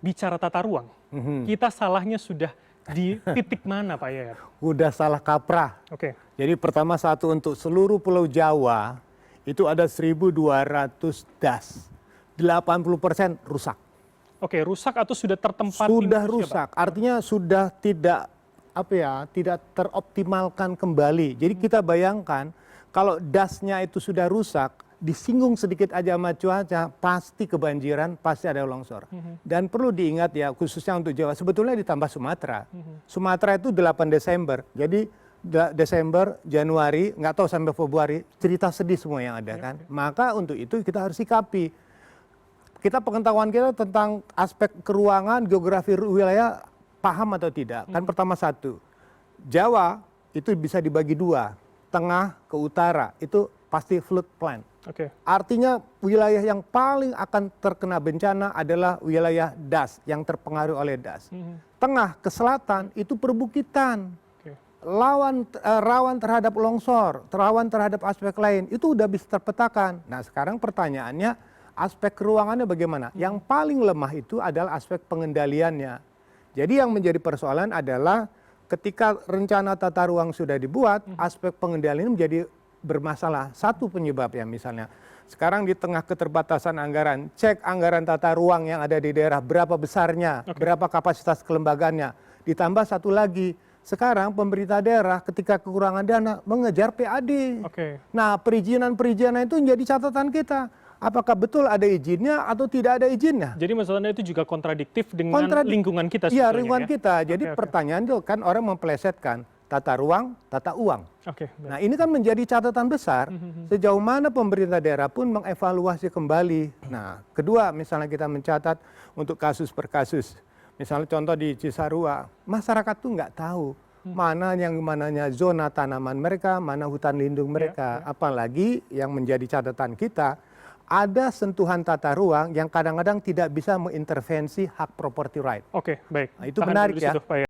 bicara tata ruang, kita salahnya sudah di titik mana Pak Yayat? Udah salah kaprah. Oke. Jadi pertama satu untuk seluruh Pulau Jawa itu ada 1.200 das. 80% rusak. Oke, rusak atau sudah tertempat? Sudah rusak, artinya sudah tidak tidak teroptimalkan kembali. Jadi kita bayangkan kalau dasnya itu sudah rusak, disinggung sedikit aja sama cuaca, pasti kebanjiran, pasti ada longsor. Dan perlu diingat ya, khususnya untuk Jawa, sebetulnya ditambah Sumatera. Sumatera itu 8 Desember, jadi Desember, Januari, nggak tahu sampai Februari, cerita sedih semua yang ada kan. Maka untuk itu kita harus sikapi. Pengetahuan kita tentang aspek keruangan, geografi wilayah, paham atau tidak? Kan pertama satu, Jawa itu bisa dibagi dua, tengah ke utara, itu pasti flood plain. Artinya wilayah yang paling akan terkena bencana adalah wilayah das, yang terpengaruh oleh das. Tengah ke selatan itu perbukitan, rawan terhadap longsor, rawan terhadap aspek lain, itu udah bisa terpetakan. Nah sekarang pertanyaannya, aspek keruangannya bagaimana? Yang paling lemah itu adalah aspek pengendaliannya. Jadi yang menjadi persoalan adalah ketika rencana tata ruang sudah dibuat, aspek pengendalian menjadi bermasalah. Satu penyebabnya misalnya, sekarang di tengah keterbatasan anggaran, cek anggaran tata ruang yang ada di daerah, berapa besarnya, berapa kapasitas kelembagaannya. Ditambah satu lagi, sekarang pemerintah daerah ketika kekurangan dana mengejar PAD. Nah perizinan-perizinan itu menjadi catatan kita. Apakah betul ada izinnya atau tidak ada izinnya? Jadi masalahnya itu juga kontradiktif dengan lingkungan kita sebetulnya. Iya, lingkungan kita. Jadi pertanyaan itu kan orang mempelesetkan tata ruang, tata uang. Nah ini kan menjadi catatan besar. Sejauh mana pemerintah daerah pun mengevaluasi kembali. Nah kedua misalnya kita mencatat untuk kasus per kasus. Misalnya contoh di Cisarua, masyarakat tuh nggak tahu mana yang mananya zona tanaman mereka, mana hutan lindung mereka. Apalagi yang menjadi catatan kita, ada sentuhan tata ruang yang kadang-kadang tidak bisa mengintervensi hak property right. Oke, baik. Nah, itu menarik ya.